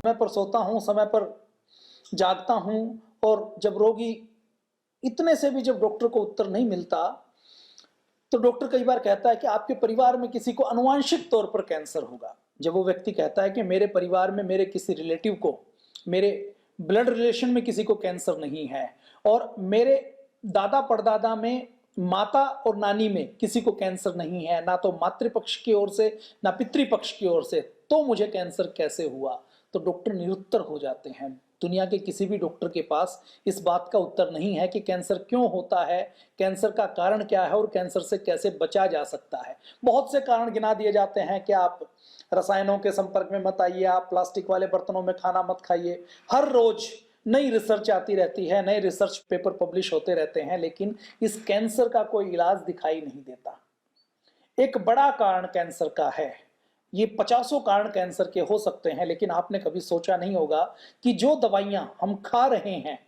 समय पर सोता हूँ, समय पर जागता हूँ, और जब रोगी इतने से भी जब डॉक्टर को उत्तर नहीं मिलता, तो डॉक्टर कई बार कहता है कि आपके परिवार में किसी को आनुवंशिक तौर पर कैंसर होगा। जब वो व्यक्ति कहता है कि मेरे परिवार में मेरे किसी रिलेटिव को, मेरे ब्लड रिलेशन में किसी को कैंसर नहीं है, और मेरे दादा परदादा में, माता और नानी में किसी को कैंसर नहीं है, ना तो मातृपक्ष की ओर से ना पितृपक्ष की ओर से, तो मुझे कैंसर कैसे हुआ? तो डॉक्टर निरुत्तर हो जाते हैं। दुनिया के किसी भी डॉक्टर के पास इस बात का उत्तर नहीं है कि कैंसर क्यों होता है, कैंसर का कारण क्या है और कैंसर से कैसे बचा जा सकता है। बहुत से कारण गिना दिए जाते हैं कि आप रसायनों के संपर्क में मत आइए, आप प्लास्टिक वाले बर्तनों में खाना मत खाइए। हर रोज नई रिसर्च आती रहती है, नए रिसर्च पेपर पब्लिश होते रहते हैं, लेकिन इस कैंसर का कोई इलाज दिखाई नहीं देता। एक बड़ा कारण कैंसर का है, ये 50 कारण कैंसर के हो सकते हैं, लेकिन आपने कभी सोचा नहीं होगा कि जो दवाइयां हम खा रहे हैं,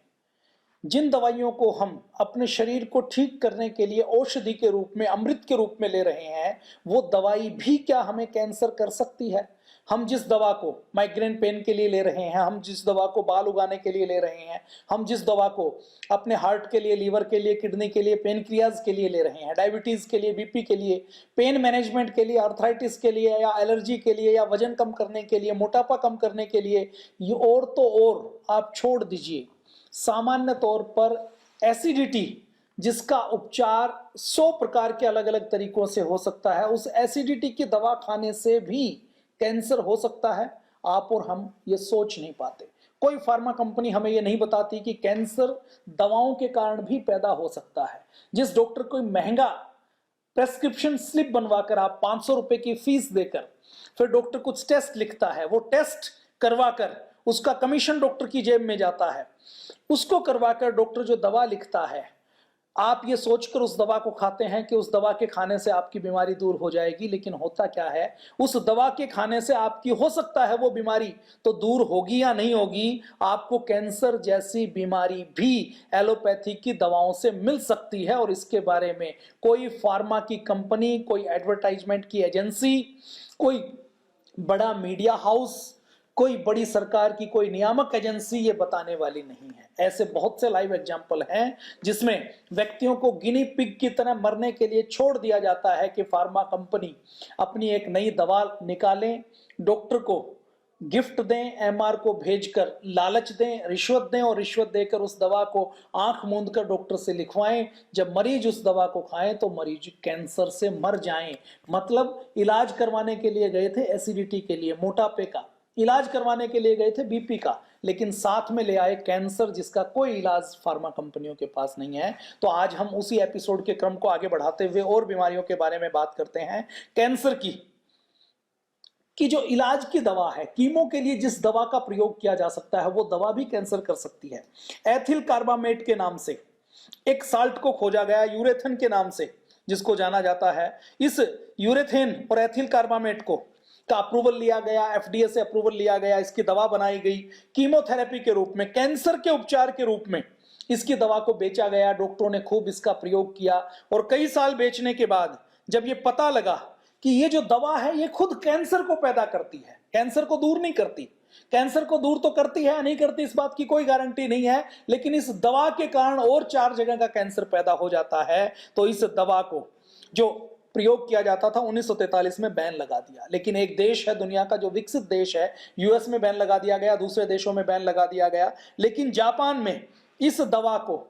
जिन दवाइयों को हम अपने शरीर को ठीक करने के लिए औषधि के रूप में, अमृत के रूप में ले रहे हैं, वो दवाई भी क्या हमें कैंसर कर सकती है? हम जिस दवा को माइग्रेन पेन के लिए ले रहे हैं, हम जिस दवा को बाल उगाने के लिए ले रहे हैं, हम जिस दवा को अपने हार्ट के लिए, लीवर के लिए, किडनी के लिए, पेनक्रियाज के लिए ले रहे हैं, डायबिटीज के लिए, बीपी के लिए, पेन मैनेजमेंट के लिए, आर्थराइटिस के लिए, या एलर्जी के लिए, या वजन कम करने के लिए, मोटापा कम करने के लिए, ये और तो और आप छोड़ दीजिए, सामान्य तौर पर एसिडिटी, जिसका उपचार 100 प्रकार के अलग अलग तरीकों से हो सकता है, उस एसिडिटी की दवा खाने से भी कैंसर हो सकता है। आप और हम ये सोच नहीं पाते। कोई फार्मा कंपनी हमें ये नहीं बताती कि कैंसर दवाओं के कारण भी पैदा हो सकता है। जिस डॉक्टर को महंगा प्रेस्क्रिप्शन स्लिप बनवाकर आप 500 रुपए की फीस देकर फिर डॉक्टर कुछ टेस्ट लिखता है, वो टेस्ट करवाकर उसका कमीशन डॉक्टर की जेब में जाता है, उसको करवाकर डॉक्टर जो दवा लिखता है, आप ये सोचकर उस दवा को खाते हैं कि उस दवा के खाने से आपकी बीमारी दूर हो जाएगी, लेकिन होता क्या है, उस दवा के खाने से आपकी हो सकता है वो बीमारी तो दूर होगी या नहीं होगी, आपको कैंसर जैसी बीमारी भी एलोपैथी की दवाओं से मिल सकती है। और इसके बारे में कोई फार्मा की कंपनी, कोई एडवर्टाइजमेंट की एजेंसी, कोई बड़ा मीडिया हाउस, कोई बड़ी सरकार की कोई नियामक एजेंसी ये बताने वाली नहीं है। ऐसे बहुत से लाइव एग्जाम्पल हैं जिसमें व्यक्तियों को गिनी पिग की तरह मरने के लिए छोड़ दिया जाता है कि फार्मा कंपनी अपनी एक नई दवा निकालें, डॉक्टर को गिफ्ट दें, एमआर को भेजकर लालच दें, रिश्वत दें, और रिश्वत देकर उस दवा को आंख मूंद कर डॉक्टर से लिखवाएं। जब मरीज उस दवा को खाएं तो मरीज कैंसर से मर जाएं। मतलब इलाज करवाने के लिए गए थे एसिडिटी के लिए, मोटापे का, इलाज करवाने के लिए गए थे बीपी का, लेकिन साथ में ले आए कैंसर, जिसका कोई इलाज फार्मा कंपनियों के पास नहीं है। तो आज हम उसी एपिसोड के क्रम को आगे बढ़ाते हुए और बीमारियों के बारे में बात करते हैं। कैंसर की जो इलाज की दवा है, कीमो के लिए जिस दवा का प्रयोग किया जा सकता है, वो दवा भी कैंसर कर सकती है। एथिल कार्बामेट के नाम से एक साल्ट को खोजा गया, यूरेथन के नाम से जिसको जाना जाता है। इस यूरेथेन और एथिल कार्बामेट को का अप्रूवल लिया गया, एफडीए से अप्रूवल लिया गया, इसकी दवा बनाई गई कीमोथेरेपी के रूप में, कैंसर के उपचार के रूप में इसकी दवा को बेचा गया। डॉक्टरों ने खूब इसका प्रयोग किया, और कई साल बेचने के बाद जब ये पता लगा कि ये जो दवा है ये खुद कैंसर को पैदा करती है, कैंसर को दूर नहीं करती। कैंसर को दूर तो करती है, नहीं करती इस बात की कोई गारंटी नहीं है, लेकिन इस दवा के कारण और 4 जगह का कैंसर पैदा हो जाता है। तो इस दवा को जो प्रयोग किया जाता था 1943 में बैन लगा दिया। लेकिन एक देश है दुनिया का जो विकसित देश है, यूएस में बैन लगा दिया गया, दूसरे देशों में बैन लगा दिया गया, लेकिन जापान में इस दवा को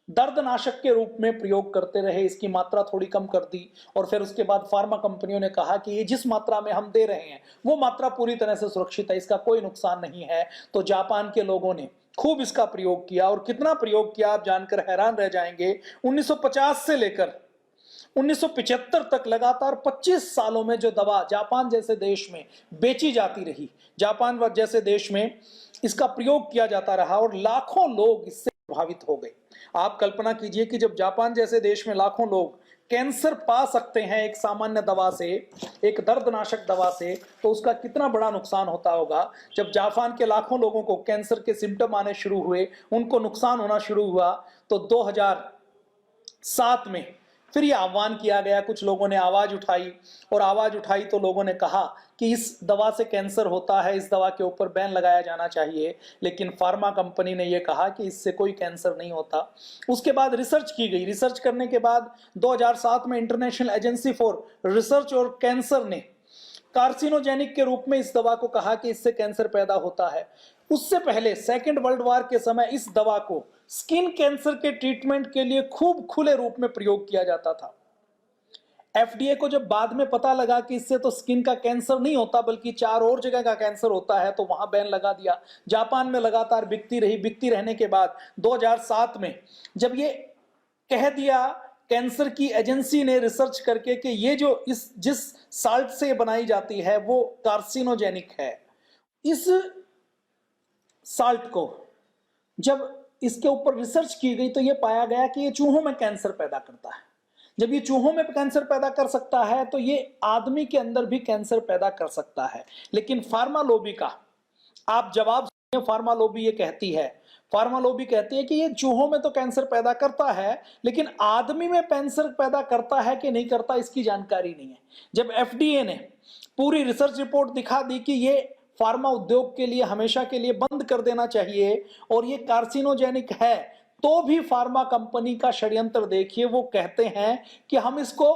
दर्दनाशक के रूप में प्रयोग करते रहे, इसकी मात्रा थोड़ी कम कर दी, और फिर उसके बाद फार्मा कंपनियों ने कहा कि ये जिस मात्रा में हम दे रहे हैं वो मात्रा पूरी तरह से सुरक्षित है, इसका कोई नुकसान नहीं है। तो जापान के लोगों ने खूब इसका प्रयोग किया, और कितना प्रयोग किया आप जानकर हैरान रह जाएंगे। 1950 से लेकर 1975 तक लगातार 25 सालों में जो दवा जापान जैसे देश में बेची जाती रही, जापान जैसे देश में इसका प्रयोग किया जाता रहा, और लाखों लोग इससे प्रभावित हो गए। आप कल्पना कीजिए कि जब जापान जैसे देश में लाखों लोग कैंसर पा सकते हैं एक सामान्य दवा से, एक दर्दनाशक दवा से, तो उसका कितना बड़ा नुकसान होता होगा। जब जापान के लाखों लोगों को कैंसर के सिम्टम आने शुरू हुए, उनको नुकसान होना शुरू हुआ, तो 2007 में फिर ये आह्वान किया गया, कुछ लोगों ने आवाज उठाई, और आवाज उठाई तो लोगों ने कहा कि इस दवा से कैंसर होता है, इस दवा के ऊपर बैन लगाया जाना चाहिए। लेकिन फार्मा कंपनी ने यह कहा कि इससे कोई कैंसर नहीं होता। उसके बाद रिसर्च की गई। रिसर्च करने के बाद 2007 में इंटरनेशनल एजेंसी फॉर रिसर्च और कैंसर ने कार्सिनोजेनिक के रूप में इस दवा को कहा कि इससे कैंसर पैदा होता है। उससे पहले सेकेंड वर्ल्ड वॉर के समय इस दवा को स्किन कैंसर के ट्रीटमेंट के लिए खूब खुले रूप में प्रयोग किया जाता था। एफडीए को जब बाद में पता लगा कि इससे तो स्किन का कैंसर नहीं होता बल्कि 4 और जगह का कैंसर होता है, तो वहां बैन लगा दिया। जापान में लगातार बिकती रही। बिकती रहने के बाद 2007 में जब ये कह दिया कैंसर की एजेंसी ने रिसर्च करके कि ये जो जिस साल्ट से बनाई जाती है वो कार्सिनोजेनिक है, इस साल्ट को जब इसके ऊपर रिसर्च की गई तो ये पाया गया कि ये चूहों में कैंसर पैदा करता है। जब ये चूहों में कैंसर पैदा कर सकता है तो ये आदमी के अंदर भी कैंसर पैदा कर सकता है। लेकिन फार्मा लॉबी का आप जवाब सुनिए। फार्मा लॉबी ये कहती है, फार्मा लॉबी कहती है कि ये चूहों में तो कैंसर पैदा करता है, लेकिन आदमी में कैंसर पैदा करता है कि नहीं करता इसकी जानकारी नहीं है। जब एफडीए ने पूरी रिसर्च रिपोर्ट दिखा दी कि ये फार्मा उद्योग के लिए हमेशा के लिए बंद कर देना चाहिए और ये कार्सिनोजेनिक है, तो भी फार्मा कंपनी का षड्यंत्र देखिए। वो कहते हैं कि हम इसको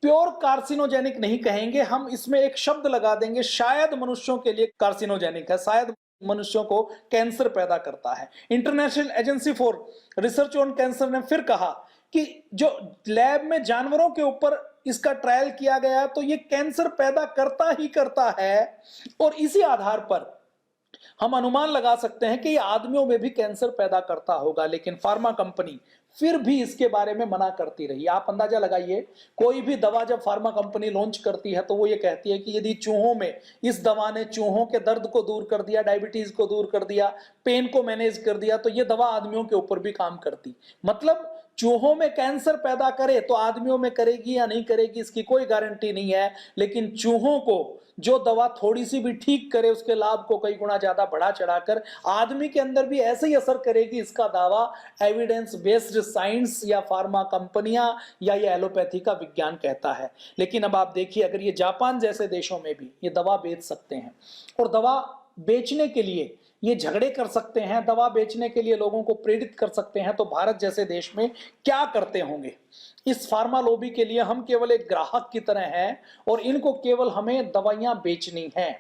प्योर कार्सिनोजेनिक नहीं कहेंगे, हम इसमें एक शब्द लगा देंगे, शायद मनुष्यों के लिए कार्सिनोजेनिक है, शायद मनुष्यों को कैंसर पैदा करता है। International agency for research on cancer ने फिर कहा कि जो लैब में जानवरों के ऊपर इसका ट्रायल किया गया तो ये कैंसर पैदा करता ही करता है, और इसी आधार पर हम अनुमान लगा सकते हैं कि ये आदमियों में भी कैंसर पैदा करता होगा। लेकिन फार्मा कंपनी फिर भी इसके बारे में मना करती रही। आप अंदाजा लगाइए, कोई भी दवा जब फार्मा कंपनी लॉन्च करती है तो वो ये कहती है कि यदि चूहों में इस दवा ने चूहों के दर्द को दूर कर दिया, डायबिटीज को दूर कर दिया, पेन को मैनेज कर दिया, तो ये दवा आदमियों के ऊपर भी काम करती। मतलब चूहों में कैंसर पैदा करे तो आदमियों में करेगी या नहीं करेगी इसकी कोई गारंटी नहीं है। लेकिन चूहों को जो दवा थोड़ी सी भी ठीक करे उसके लाभ को कई गुना ज्यादा बढ़ा चढ़ाकर आदमी के अंदर भी ऐसे ही असर करेगी, इसका दावा एविडेंस बेस्ड साइंस या फार्मा कंपनियां या ये एलोपैथी का विज्ञान कहता है। लेकिन अब आप देखिए, अगर ये जापान जैसे देशों में भी ये दवा बेच सकते हैं और दवा बेचने के लिए ये झगड़े कर सकते हैं, दवा बेचने के लिए लोगों को प्रेरित कर सकते हैं, तो भारत जैसे देश में क्या करते होंगे। इस फार्मा लॉबी के लिए हम केवल एक ग्राहक की तरह हैं और इनको केवल हमें दवाइयां बेचनी हैं।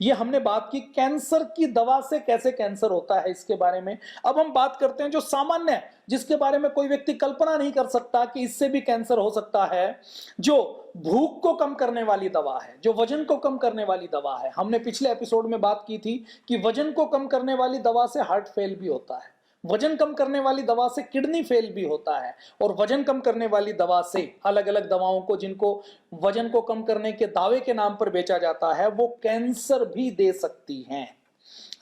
ये हमने बात की कैंसर की दवा से कैसे कैंसर होता है इसके बारे में। अब हम बात करते हैं जो सामान्य है, जिसके बारे में कोई व्यक्ति कल्पना नहीं कर सकता कि इससे भी कैंसर हो सकता है, जो भूख को कम करने वाली दवा है, जो वजन को कम करने वाली दवा है। हमने पिछले एपिसोड में बात की थी कि वजन को कम करने वाली दवा से हार्ट फेल भी होता है, वजन कम करने वाली दवा से किडनी फेल भी होता है, और वजन कम करने वाली दवा से अलग अलग दवाओं को जिनको वजन को कम करने के दावे के नाम पर बेचा जाता है वो कैंसर भी दे सकती हैं।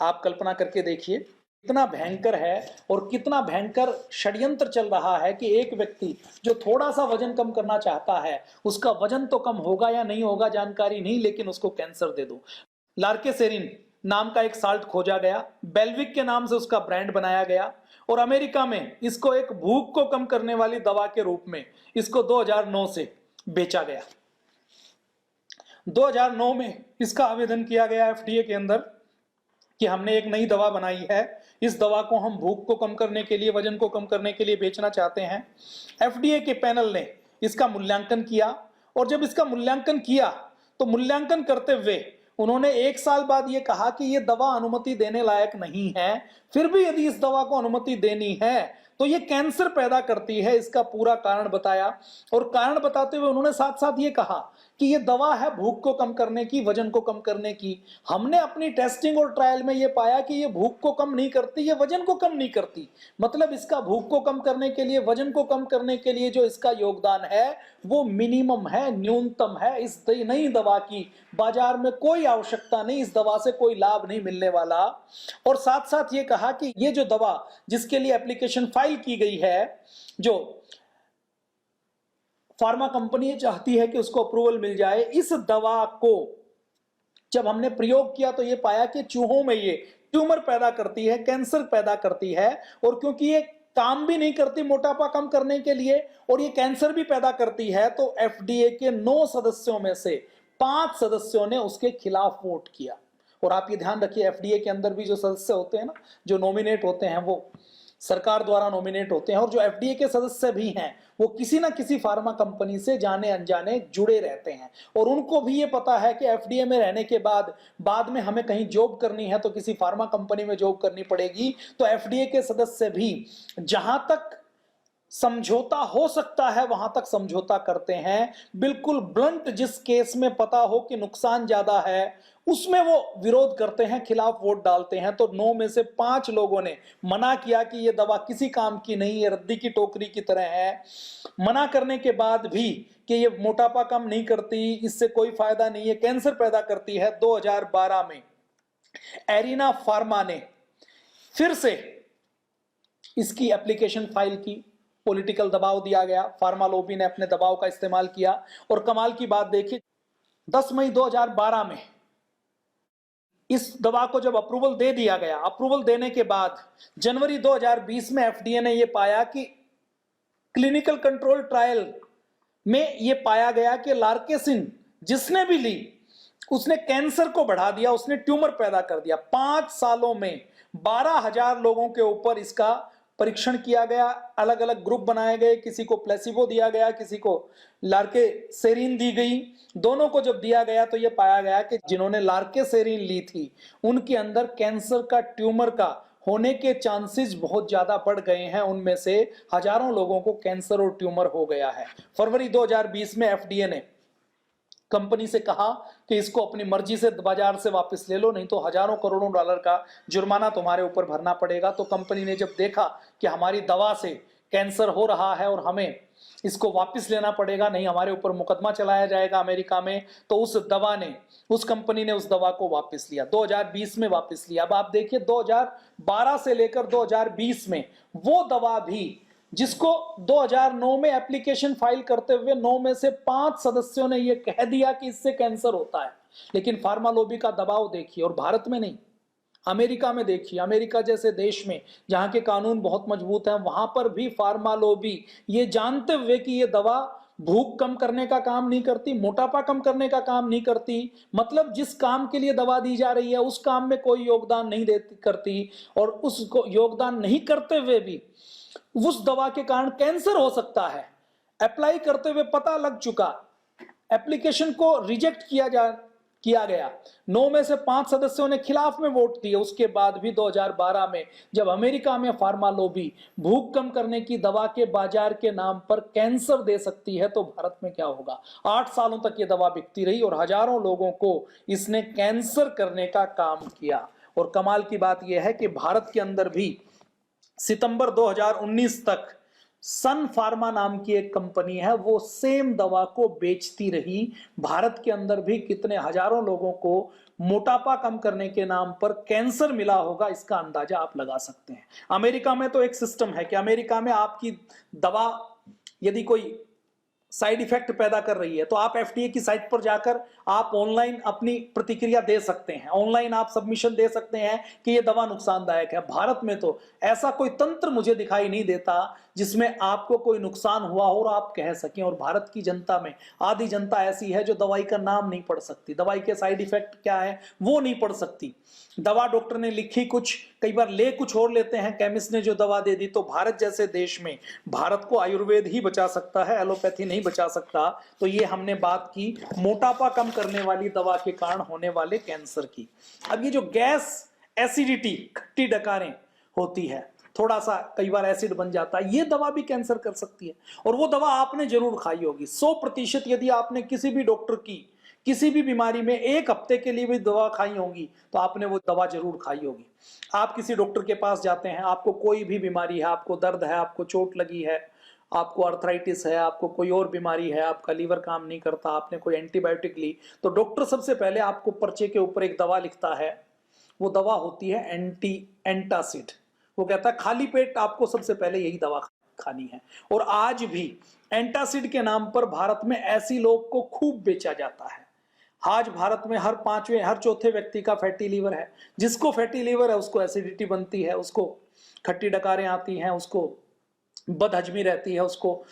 आप कल्पना करके देखिए कितना भयंकर है और कितना भयंकर षड्यंत्र चल रहा है कि एक व्यक्ति जो थोड़ा सा वजन कम करना चाहता है, उसका वजन तो कम होगा या नहीं होगा जानकारी नहीं, लेकिन उसको कैंसर दे दो। लार्केसेरिन नाम का एक साल्ट खोजा गया, बेल्विक के नाम से उसका ब्रांड बनाया गया और अमेरिका में इसको एक भूख को कम करने वाली दवा के रूप में इसको 2009 से बेचा गया। 2009 में इसका आवेदन किया गया एफडीए के अंदर कि हमने एक नई दवा बनाई है, इस दवा को हम भूख को कम करने के लिए, वजन को कम करने के लिए बेचना चाहते हैं। एफडीए के पैनल ने इसका मूल्यांकन किया और जब इसका मूल्यांकन किया तो मूल्यांकन करते हुए उन्होंने 1 साल बाद यह कहा कि यह दवा अनुमति देने लायक नहीं है। फिर भी यदि इस दवा को अनुमति देनी है तो ये कैंसर पैदा करती है, इसका पूरा कारण बताया। और कारण बताते हुए उन्होंने साथ साथ ये कहा कि ये दवा है भूख को कम करने की, वजन को कम करने की। हमने अपनी टेस्टिंग और ट्रायल में ये पाया कि ये भूख को कम नहीं करती, ये वजन को कम नहीं करती। मतलब इसका भूख को कम करने के लिए, वजन को कम करने के लिए जो इसका योगदान है वो मिनिमम है, न्यूनतम है। इस नई दवा की बाजार में कोई आवश्यकता नहीं, इस दवा से कोई लाभ नहीं मिलने वाला। और साथ साथ ये कहा कि ये जो दवा जिसके लिए एप्लीकेशन फाइल की गई है, जो फार्मा कंपनी चाहती है कि उसको अप्रूवल मिल जाए, इस दवा को जब हमने प्रयोग किया तो ये पाया कि चूहों में ये ट्यूमर पैदा करती है, कैंसर पैदा करती है। और क्योंकि ये काम भी नहीं करती मोटापा कम करने के लिए और ये कैंसर भी पैदा करती है, तो एफडीए के 9 सदस्यों में से 5 सदस्यों ने उसके खिलाफ वोट किया। और आप ये ध्यान रखिए, एफडीए के अंदर भी जो सदस्य होते हैं ना, जो नॉमिनेट होते हैं, वो सरकार द्वारा नॉमिनेट होते हैं, और जो एफडीए के सदस्य भी हैं वो किसी ना किसी फार्मा कंपनी से जाने अनजाने जुड़े रहते हैं। और उनको भी ये पता है कि एफडीए में रहने के बाद में हमें कहीं जॉब करनी है तो किसी फार्मा कंपनी में जॉब करनी पड़ेगी। तो एफडीए के सदस्य भी जहां तक समझौता हो सकता है वहां तक समझौता करते हैं। बिल्कुल ब्लंट, जिस केस में पता हो कि नुकसान ज्यादा है उसमें वो विरोध करते हैं, खिलाफ वोट डालते हैं। तो 9 में से 5 लोगों ने मना किया कि ये दवा किसी काम की नहीं है, रद्दी की टोकरी की तरह है। मना करने के बाद भी कि ये मोटापा कम नहीं करती, इससे कोई फायदा नहीं है, कैंसर पैदा करती है, 2012 में एरिना फार्मा ने फिर से इसकी एप्लीकेशन फाइल की। पॉलिटिकल दबाव दिया गया, फार्मा लॉबी ने अपने दबाव का इस्तेमाल किया। और कमाल की बात देखिए, 10 मई 2012 में इस दवा को जब अप्रूवल दे दिया गया, अप्रूवल देने के बाद जनवरी 2020 में एफडीए ने यह पाया कि क्लिनिकल कंट्रोल ट्रायल में यह पाया गया कि लार्केसिन जिसने भी ली उसने कैंसर को बढ़ा दिया, उसने ट्यूमर पैदा कर दिया। 5 सालों में 12,000 लोगों के ऊपर इसका परीक्षण किया गया, अलग अलग ग्रुप बनाए गए, किसी को प्लेसिबो दिया गया, किसी को लार्केसेरिन दी गई। दोनों को जब दिया गया तो यह पाया गया कि जिन्होंने लार्केसेरिन ली थी उनके अंदर कैंसर का, ट्यूमर का होने के चांसेस बहुत ज्यादा बढ़ गए हैं। उनमें से हजारों लोगों को कैंसर और ट्यूमर हो गया है। फरवरी 2020 में एफडीए ने कंपनी से कहा कि इसको अपनी मर्जी से बाजार से वापस ले लो, नहीं तो हजारों करोड़ों डॉलर का जुर्माना तुम्हारे ऊपर भरना पड़ेगा। तो कंपनी ने जब देखा कि हमारी दवा से कैंसर हो रहा है और हमें इसको वापस लेना पड़ेगा, नहीं हमारे ऊपर मुकदमा चलाया जाएगा अमेरिका में, तो उस कंपनी ने उस दवा को वापस लिया, 2020 में वापस लिया। अब आप देखिए 2012 से लेकर 2020 में वो दवा भी, जिसको 2009 में एप्लीकेशन फाइल करते हुए 9 में से 5 सदस्यों ने यह कह दिया कि इससे कैंसर होता है, लेकिन फार्मा लॉबी का दबाव देखिए। और भारत में नहीं, अमेरिका में देखिए, अमेरिका जैसे देश में जहां के कानून बहुत मजबूत हैं, वहां पर भी फार्मा लॉबी ये जानते हुए कि ये दवा भूख कम करने का काम नहीं करती, मोटापा कम करने का काम नहीं करती, मतलब जिस काम के लिए दवा दी जा रही है उस काम में कोई योगदान नहीं करती, और उसको योगदान नहीं करते हुए भी उस दवा के कारण कैंसर हो सकता है, अप्लाई करते हुए पता लग चुका, एप्लीकेशन को रिजेक्ट किया गया। 9 में से 5 सदस्यों ने खिलाफ में वोट दिए। उसके बाद भी 2012 में जब अमेरिका में फार्मा लॉबी भूख कम करने की दवा के बाजार के नाम पर कैंसर दे सकती है, तो भारत में क्या होगा। 8 सालों तक ये दवा बिकती रही और हजारों लोगों को इसने कैंसर करने का काम किया। और कमाल की बात यह है कि भारत के अंदर भी सितंबर 2019 तक सन फार्मा नाम की एक कंपनी है, वो सेम दवा को बेचती रही। भारत के अंदर भी कितने हजारों लोगों को मोटापा कम करने के नाम पर कैंसर मिला होगा, इसका अंदाजा आप लगा सकते हैं। अमेरिका में तो एक सिस्टम है कि अमेरिका में आपकी दवा यदि कोई साइड इफेक्ट पैदा कर रही है तो आप एफडीए की साइट पर जाकर आप ऑनलाइन अपनी प्रतिक्रिया दे सकते हैं, ऑनलाइन आप सबमिशन दे सकते हैं कि यह दवा नुकसानदायक है। भारत में तो ऐसा कोई तंत्र मुझे दिखाई नहीं देता जिसमें आपको कोई नुकसान हुआ हो और आप कह सकें। और भारत की जनता में आधी जनता ऐसी है जो दवाई का नाम नहीं पढ़ सकती, दवाई के साइड इफेक्ट क्या है वो नहीं पढ़ सकती। दवा डॉक्टर ने लिखी कुछ, कई बार ले कुछ और लेते हैं, केमिस्ट ने जो दवा दे दी। तो भारत जैसे देश में भारत को आयुर्वेद ही बचा सकता है, एलोपैथी नहीं बचा सकता। तो ये हमने बात की मोटापा कम करने वाली दवा के कारण होने वाले कैंसर की। अब ये जो गैस, एसिडिटी, खट्टी डकारें होती है, थोड़ा सा कई बार एसिड बन जाता है, ये दवा भी कैंसर कर सकती है। और वो दवा आपने जरूर खाई होगी 100%। यदि आपने किसी भी डॉक्टर की किसी भी बीमारी में 1 हफ्ते के लिए भी दवा खाई होगी तो आपने वो दवा जरूर खाई होगी। आप किसी डॉक्टर के पास जाते हैं, आपको कोई भी बीमारी है, आपको दर्द है, आपको चोट लगी है, आपको आर्थराइटिस है, आपको कोई और बीमारी है, आपका लीवर काम नहीं करता, आपने कोई एंटीबायोटिक ली, तो डॉक्टर सबसे पहले आपको पर्चे के ऊपर एक दवा लिखता है। वो दवा होती है एंटासिड। वो कहता है खाली पेट आपको सबसे पहले यही दवा खानी है। और आज भी एंटासिड के नाम पर भारत में ऐसी लोग को खूब बेचा जाता है। आज भारत में हर 5वें हर चौथे व्यक्ति का फैटी लीवर है। जिसको फैटी लीवर है उसको एसिडिटी बनती है, उसको खट्टी डकारें आती हैं, उसको बदहजमी रहती है, उसको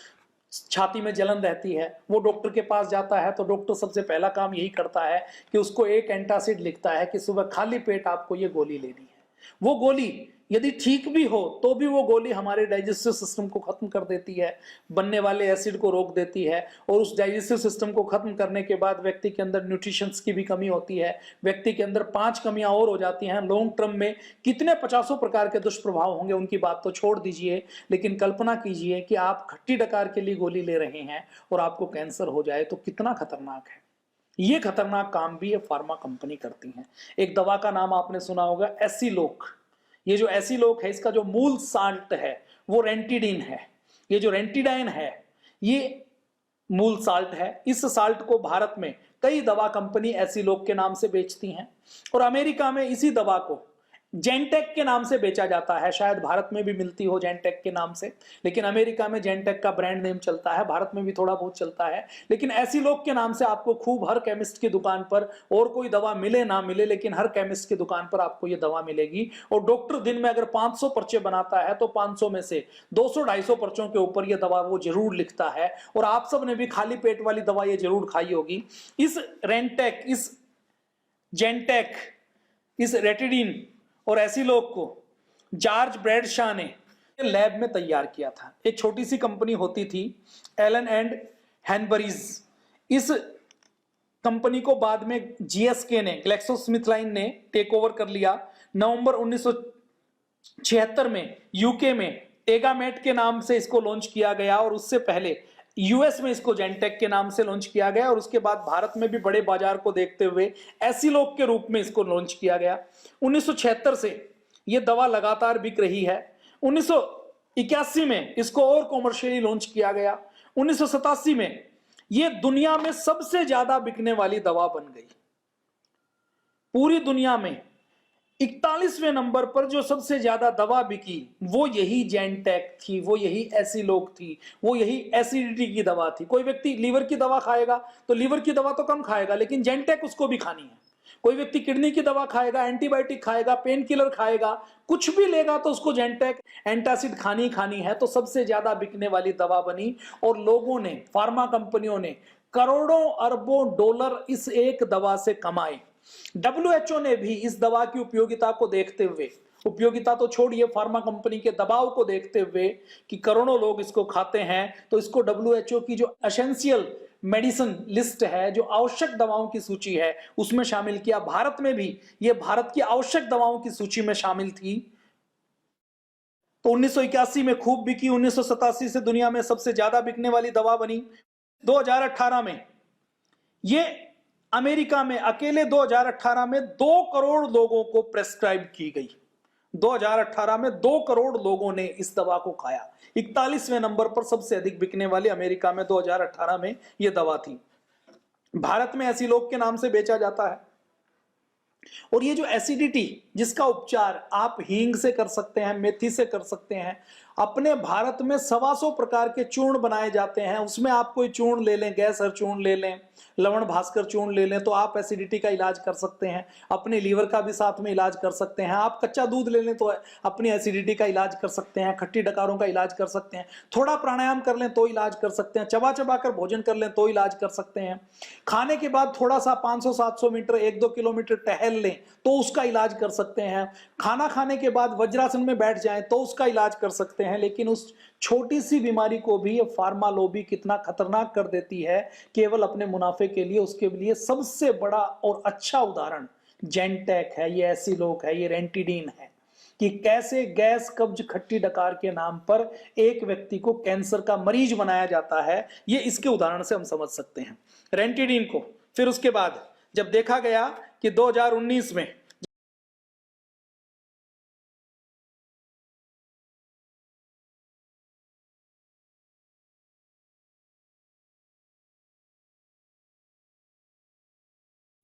छाती में जलन रहती है, वो डॉक्टर के पास जाता है तो डॉक्टर सबसे पहला काम यही करता है कि उसको एक एंटासिड लिखता है कि सुबह खाली पेट आपको ये गोली लेनी है। वो गोली यदि ठीक भी हो तो भी वो गोली हमारे डाइजेस्टिव सिस्टम को खत्म कर देती है, बनने वाले एसिड को रोक देती है, और उस डाइजेस्टिव सिस्टम को खत्म करने के बाद व्यक्ति के अंदर न्यूट्रिशंस की भी कमी होती है, व्यक्ति के अंदर 5 कमियां और हो जाती हैं। लॉन्ग टर्म में कितने 50 प्रकार के दुष्प्रभाव होंगे उनकी बात तो छोड़ दीजिए, लेकिन कल्पना कीजिए कि आप खट्टी डकार के लिए गोली ले रहे हैं और आपको कैंसर हो जाए तो कितना खतरनाक है। ये खतरनाक काम भी ये फार्मा कंपनी करती हैं। एक दवा का नाम आपने सुना होगा, एसिलोक। ये जो एसिलोक है, इसका जो मूल साल्ट है वो रेंटिडिन है। ये जो रेंटिडाइन है ये मूल साल्ट है। इस साल्ट को भारत में कई दवा कंपनी एसिलोक के नाम से बेचती हैं, और अमेरिका में इसी दवा को जेंटेक के नाम से बेचा जाता है। शायद भारत में भी मिलती हो जेंटेक के नाम से, लेकिन अमेरिका में जेंटेक का ब्रांड नेम चलता है, भारत में भी थोड़ा बहुत चलता है। लेकिन एसिलोक के नाम से आपको खूब हर केमिस्ट की दुकान पर, और कोई दवा मिले ना मिले, लेकिन हर केमिस्ट की दुकान पर आपको ये दवा मिलेगी। और डॉक्टर दिन में अगर 500 पर्चे बनाता है तो 500 में से 200-250 पर्चों के ऊपर ये दवा वो जरूर लिखता है। और आप सब ने भी खाली पेट वाली दवा ये जरूर खाई होगी। इस रेंटेक, इस जेंटेक, इस रेटिडिन और एसिलोक को जॉर्ज ब्रैडशॉ ने लैब में तैयार किया था। एक छोटी सी कंपनी होती थी, एलन एंड हैनबरीज। इस कंपनी को बाद में जीएसके ने, ग्लैक्सोस्मिथक्लाइन ने टेक ओवर कर लिया। नवंबर 1976 में यूके में टेगामेट के नाम से इसको लॉन्च किया गया, और उससे पहले यूएस में इसको जेंटेक के नाम से लॉन्च किया गया, और उसके बाद भारत में भी बड़े बाजार को देखते हुए एसिलोक के रूप में इसको लॉन्च किया गया। 1976 से यह दवा लगातार बिक रही है। 1981 में इसको और कॉमर्शियली लॉन्च किया गया। 1987 में यह दुनिया में सबसे ज्यादा बिकने वाली दवा बन गई। पूरी दुनिया में 41वें नंबर पर जो सबसे ज्यादा दवा बिकी वो यही जेंटेक थी, वो यही एसिलोक थी, वो यही एसिडिटी की दवा थी। कोई व्यक्ति लीवर की दवा खाएगा तो लीवर की दवा तो कम खाएगा, लेकिन जेंटेक उसको भी खानी है। कोई व्यक्ति किडनी की दवा खाएगा, एंटीबायोटिक खाएगा, पेन किलर खाएगा, कुछ भी लेगा तो उसको जेंटेक एंटासिड खानी है। तो सबसे ज्यादा बिकने वाली दवा बनी, और लोगों ने, फार्मा कंपनियों ने करोड़ों अरबों डॉलर इस एक दवा से कमाए। WHO ने भी इस दवा की उपयोगिता को देखते हुए, उपयोगिता तो छोड़िए, फार्मा कंपनी के दबाव को देखते हुए कि करोड़ों लोग इसको खाते हैं, तो इसको WHO की जो एसेंशियल मेडिसिन लिस्ट है, जो आवश्यक दवाओं की सूची है, उसमें शामिल किया। भारत में भी ये भारत की आवश्यक दवाओं की सूची में शामिल थी। तो 1981 में खूब बिकी, 1987 से दुनिया में सबसे ज्यादा बिकने वाली दवा बनी। 2018 में ये अमेरिका में अकेले 2018 में 2 करोड़ लोगों को प्रेस्क्राइब की गई। 2018 में 2 करोड़ लोगों ने इस दवा को खाया। 41वें नंबर पर सबसे अधिक बिकने वाली अमेरिका में 2018 में यह दवा थी। भारत में एसिलोक के नाम से बेचा जाता है। और ये जो एसिडिटी, जिसका उपचार आप हींग से कर सकते हैं, मेथी से कर सकते हैं, अपने भारत में 125 प्रकार के चूर्ण बनाए जाते हैं। उसमें आप कोई चूर्ण ले लें, गैस हर चूर्ण ले लें, लवण भास्कर चूर्ण ले लें, तो आप एसिडिटी का इलाज कर सकते हैं। अपने लीवर का भी साथ में इलाज कर सकते हैं। आप कच्चा दूध ले लें तो अपनी एसिडिटी का इलाज कर सकते हैं, खट्टी डकारों का इलाज कर सकते हैं, थोड़ा प्राणायाम कर लें तो इलाज कर सकते हैं, चबा चबा कर भोजन कर लें तो इलाज कर सकते हैं, खाने के बाद थोड़ा सा 500-700 मीटर, 1-2 किलोमीटर टहल लें तो उसका इलाज कर सकते हैं, खाना खाने के बाद वज्रासन में बैठ जाएं तो उसका इलाज कर सकते हैं। लेकिन उस छोटी सी बीमारी को भी ये फार्मा लॉबी कितना खतरनाक कर देती है, केवल अपने मुनाफे के लिए। उसके लिए सबसे बड़ा और अच्छा उदाहरण जेंटेक है, ये एसिलोक है, ये रेंटिडिन है, कि कैसे गैस, कब्ज, खट्टी डकार के नाम पर एक व्यक्ति को कैंसर का मरीज बनाया जाता है। ये इसके उदाहरण से हम समझ सकते हैं रेंटिडिन को। फिर उसके बाद जब देखा गया कि 2019 में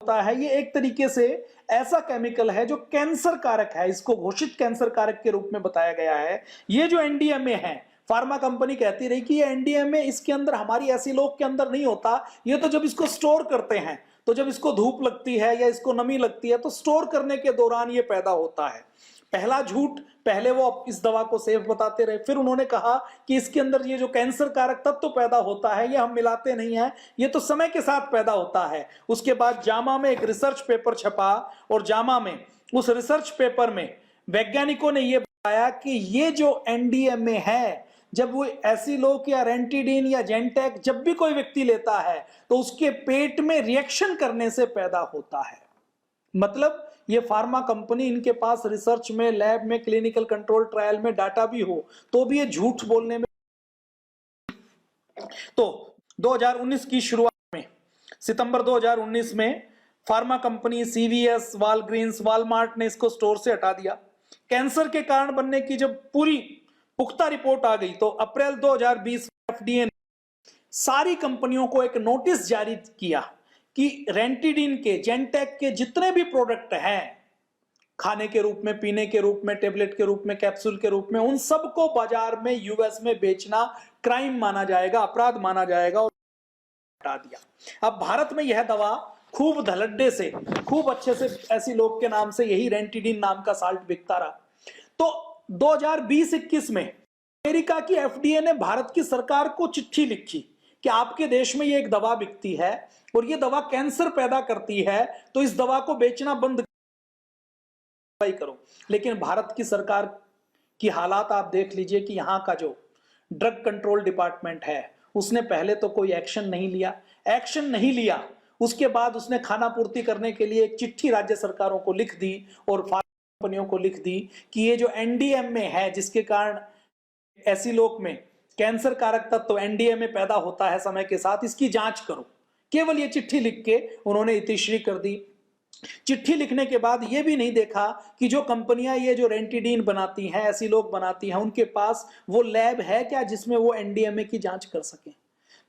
होता है, ये एक तरीके से ऐसा केमिकल है जो कैंसर कारक है, इसको घोषित कैंसर कारक के रूप में बताया गया है। ये जो एनडीएमए है, फार्मा कंपनी कहती रही कि ये एनडीएमए इसके अंदर, हमारी एसिलोक के अंदर नहीं होता, ये तो जब इसको स्टोर करते हैं, तो जब इसको धूप लगती है या इसको नमी लगती है तो स्टोर करने के दौरान ये पैदा होता है। पहला झूठ, पहले वो इस दवा को सेफ बताते रहे, फिर उन्होंने कहा कि इसके अंदर ये जो कैंसर कारक तत्व पैदा होता है ये हम मिलाते नहीं है, ये तो समय के साथ पैदा होता है। उसके बाद जामा में एक रिसर्च पेपर छपा और जामा में उस रिसर्च पेपर में वैज्ञानिकों ने ये बताया कि ये जो एनडीएमए है, जब वो एसिलोक या रेंटिडिन या जेंटेक जब भी कोई व्यक्ति लेता है तो उसके पेट में रिएक्शन करने से पैदा होता है। मतलब ये फार्मा कंपनी, इनके पास रिसर्च में, लैब में, क्लिनिकल कंट्रोल ट्रायल में डाटा भी हो तो भी ये झूठ बोलने में। तो 2019 की शुरुआत में, सितंबर 2019 में pharma company CVS, Walgreens, Walmart ने इसको स्टोर से हटा दिया। कैंसर के कारण बनने की जब पूरी पुख्ता रिपोर्ट आ गई तो अप्रैल 2020 एफडीए ने सारी कंपनियों को एक नोटिस जारी किया कि रेंटिडिन के, जेंटेक के जितने भी प्रोडक्ट हैं, खाने के रूप में, पीने के रूप में, टेबलेट के रूप में, कैप्सूल के रूप में, उन सबको बाजार में यूएस में बेचना क्राइम माना जाएगा, अपराध माना जाएगा, और हटा दिया। अब भारत में यह दवा खूब धलड्डे से, खूब अच्छे से एसिलोक के नाम से यही रेंटिडिन नाम का साल्ट बिकता रहा। तो 2020-21 में अमेरिका की एफडीए ने भारत की सरकार को चिट्ठी लिखी कि आपके देश में ये एक दवा बिकती है और ये दवा कैंसर पैदा करती है, तो इस दवा को बेचना बंद करो। लेकिन भारत की सरकार की हालात आप देख लीजिए कि यहां का जो ड्रग कंट्रोल डिपार्टमेंट है उसने पहले तो कोई एक्शन नहीं लिया। उसके बाद उसने खाना पूर्ति करने के लिए एक चिट्ठी राज्य सरकारों को लिख दी और कंपनियों को लिख दी कि ये जो एनडीएमए है, जिसके कारण एसिलोक में कैंसर कारक तत्व एनडीएमए पैदा होता है समय के साथ, इसकी जांच करो। केवल ये चिट्ठी लिख के उन्होंने इतिश्री कर दी। चिट्ठी लिखने के बाद ये भी नहीं देखा कि जो कंपनियां ये जो रेंटिडिन बनाती हैं, एसिलोक बनाती हैं, उनके पास वो लैब है क्या जिसमें वो एनडीएमए की जांच कर सके।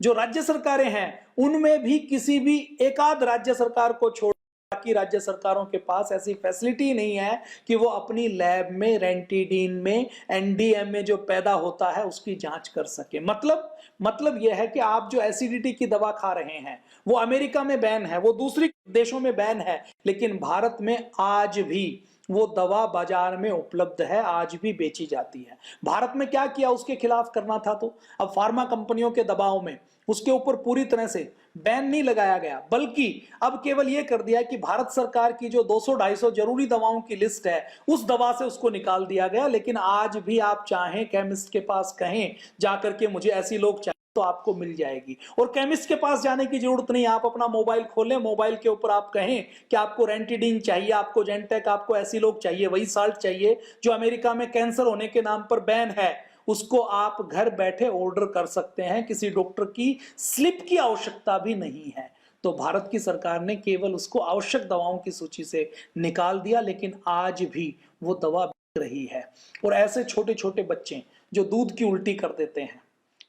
जो राज्य सरकारें हैं उनमें भी किसी भी एकाध राज्य सरकार को छोड़ बाकी राज्य सरकारों के पास ऐसी फैसिलिटी नहीं है कि वो अपनी लैब में रेंटिडिन में एनडीएमए जो पैदा होता है उसकी जांच कर सके। मतलब यह है कि आप जो एसिडिटी की दवा खा रहे हैं वो अमेरिका में बैन है, वो दूसरे देशों में बैन है, लेकिन भारत में आज भी वो दवा बाजार में उपलब्ध है, आज भी बेची जाती है। भारत में क्या किया, उसके खिलाफ करना था तो अब फार्मा कंपनियों के दबाव में उसके ऊपर पूरी तरह से बैन नहीं लगाया गया, बल्कि अब केवल यह कर दिया कि भारत सरकार की जो 200-250 जरूरी दवाओं की लिस्ट है उस दवा से उसको निकाल दिया गया। लेकिन आज भी आप चाहें केमिस्ट के पास कहें जाकर के मुझे एसिलोक चाहिए तो आपको मिल जाएगी, और केमिस्ट के पास जाने की जरूरत नहीं। आप अपना मोबाइल खोलें, मोबाइल के ऊपर आप कहें कि आपको रेंटिडिन चाहिए, आपको जेंटेक, आपको एसिलोक चाहिए, वही साल्ट चाहिए जो अमेरिका में कैंसर होने के नाम पर बैन है, उसको आप घर बैठे ऑर्डर कर सकते हैं। किसी डॉक्टर की स्लिप की आवश्यकता भी नहीं है। तो भारत की सरकार ने केवल उसको आवश्यक दवाओं की सूची से निकाल दिया, लेकिन आज भी वो दवा बिक रही है। और ऐसे छोटे छोटे बच्चे जो दूध की उल्टी कर देते हैं,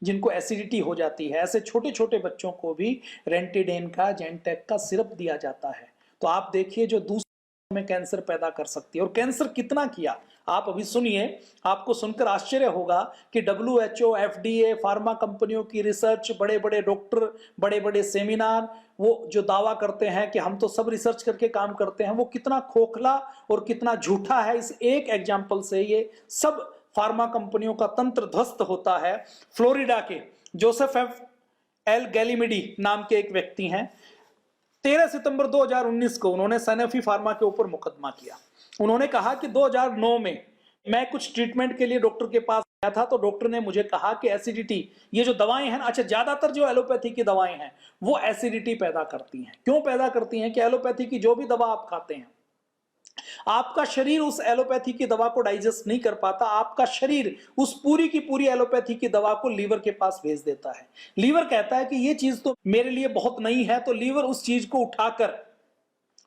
जिनको एसिडिटी हो जाती है, ऐसे छोटे छोटे बच्चों को भी रेंटिडिन का, जेंटेक का सिरप दिया जाता है। तो आप देखिए जो दूसरे में कैंसर पैदा कर सकती है, और कैंसर कितना किया आप अभी सुनिए। आपको सुनकर आश्चर्य होगा कि WHO, FDA, फार्मा कंपनियों की रिसर्च, बड़े बड़े डॉक्टर, बड़े बड़े सेमिनार, वो जो दावा करते हैं कि हम तो सब रिसर्च करके काम करते हैं, वो कितना खोखला और कितना झूठा है। इस एक एग्जाम्पल से ये सब फार्मा कंपनियों का तंत्र ध्वस्त होता है। फ्लोरिडा के जोसेफ एल गैलिमिडी नाम के एक व्यक्ति हैं, 13 सितंबर 2019 को उन्होंने सैनोफी फार्मा के ऊपर मुकदमा किया। उन्होंने कहा कि 2009 में मैं कुछ ट्रीटमेंट के लिए डॉक्टर के पास गया था, तो डॉक्टर ने मुझे कहा कि एसिडिटी, ये जो दवाएं हैं, अच्छा ज्यादातर जो एलोपैथी की दवाएं हैं वो एसिडिटी पैदा करती हैं। क्यों पैदा करती हैं कि एलोपैथी की जो भी दवा आप खाते हैं, आपका शरीर उस एलोपैथी की दवा को डाइजेस्ट नहीं कर पाता। आपका शरीर उस पूरी की पूरी एलोपैथी की दवा को लीवर के पास भेज देता है। लीवर कहता है कि ये चीज तो मेरे लिए बहुत नई है, तो लीवर उस चीज को उठाकर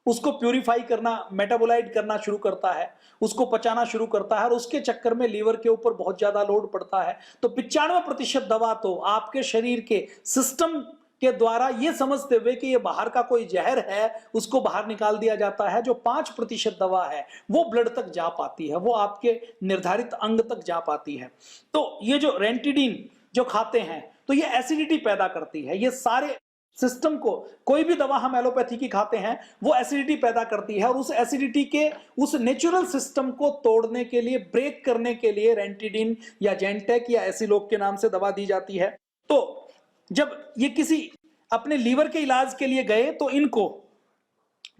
उसको प्यूरिफाई करना, मेटाबोलाइट करना शुरू करता है, उसको पचाना शुरू करता है, और उसके चक्कर में लीवर के ऊपर बहुत ज्यादा लोड पड़ता है। तो 95% दवा तो आपके शरीर के सिस्टम के द्वारा ये समझते हुए कि ये बाहर का कोई जहर है उसको बाहर निकाल दिया जाता है। जो 5% दवा है वो ब्लड तक जा पाती है, वो आपके निर्धारित अंग तक जा पाती है। तो ये जो रेंटिडिन जो खाते हैं तो ये एसिडिटी पैदा करती है। ये सारे सिस्टम को, कोई भी दवा हम एलोपैथी की खाते हैं वो एसिडिटी पैदा करती है, और उस एसिडिटी के उस नेचुरल सिस्टम को तोड़ने के लिए, ब्रेक करने के लिए रेंटिडिन या जेंटेक या एसिलोक के नाम से दवा दी जाती है। तो जब ये किसी अपने लीवर के इलाज के लिए गए तो इनको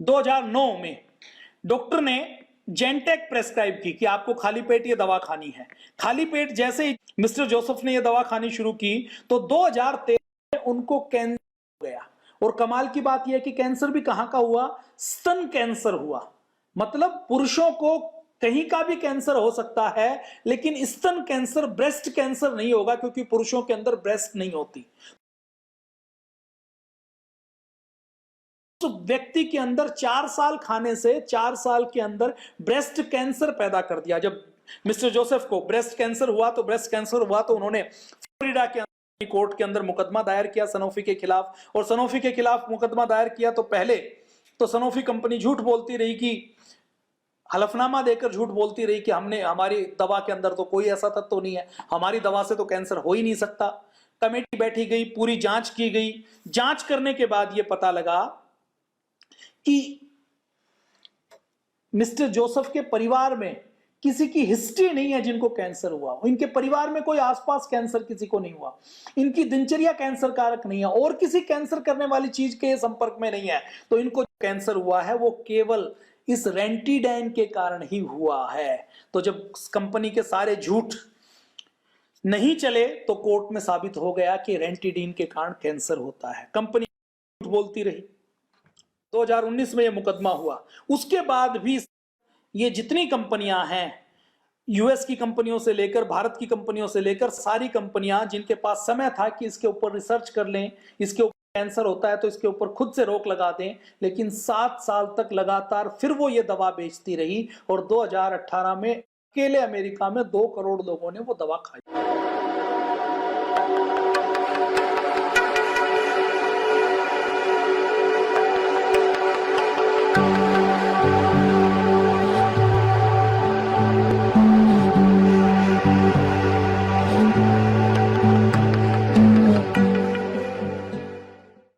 2009 में डॉक्टर ने जेंटेक प्रेस्क्राइब की कि आपको खाली पेट ये दवा खानी है। खाली पेट जैसे ही मिस्टर जोसेफ ने ये दवा खानी शुरू की तो 2013 में उनको कैंसर हो गया। और कमाल की बात यह है कि कैंसर भी कहां का हुआ, स्तन कैंसर हुआ। मतलब पुरुषों को कहीं का भी कैंसर हो सकता है, लेकिन स्तन कैंसर, ब्रेस्ट कैंसर नहीं होगा, क्योंकि पुरुषों के अंदर ब्रेस्ट नहीं होती। तो व्यक्ति के अंदर 4 साल खाने से 4 साल के अंदर ब्रेस्ट कैंसर पैदा कर दिया। जब मिस्टर जोसेफ को ब्रेस्ट कैंसर हुआ तो उन्होंने फ्लोरिडा के कोर्ट के अंदर मुकदमा दायर किया सनोफी के खिलाफ। और सनोफी के खिलाफ मुकदमा दायर किया तो पहले तो सनोफी कंपनी झूठ बोलती रही, कि हलफनामा देकर झूठ बोलती रही कि हमारी दवा के अंदर तो कोई ऐसा तत्व नहीं है, हमारी दवा से तो कैंसर हो ही नहीं सकता। कमेटी बैठी गई, पूरी जांच की गई। जांच करने के बाद यह पता लगा कि मिस्टर जोसेफ के परिवार में किसी की हिस्ट्री नहीं है जिनको कैंसर हुआ। इनके परिवार में कोई आसपास कैंसर किसी को नहीं हुआ। इनकी दिनचर्या कैंसर कारक नहीं है और किसी कैंसर करने वाली चीज के संपर्क में नहीं है। तो इनको कैंसर हुआ है वो केवल इस रेंटिडाइन के कारण ही हुआ है। तो जब कंपनी के सारे झूठ नहीं चले तो कोर्ट में साबित हो गया कि रेंटिडाइन के कारण कैंसर होता है। कंपनी झूठ बोलती रही। 2019 में यह मुकदमा हुआ। उसके बाद भी ये जितनी कंपनियां हैं, यूएस की कंपनियों से लेकर भारत की कंपनियों से लेकर सारी कंपनियां जिनके पास समय था कि इसके ऊपर रिसर्च कर लें, इसके ऊपर कैंसर होता है तो इसके ऊपर खुद से रोक लगा दें, लेकिन 7 साल तक लगातार फिर वो ये दवा बेचती रही। और 2018 में अकेले अमेरिका में 2 करोड़ लोगों ने वो दवा खाई।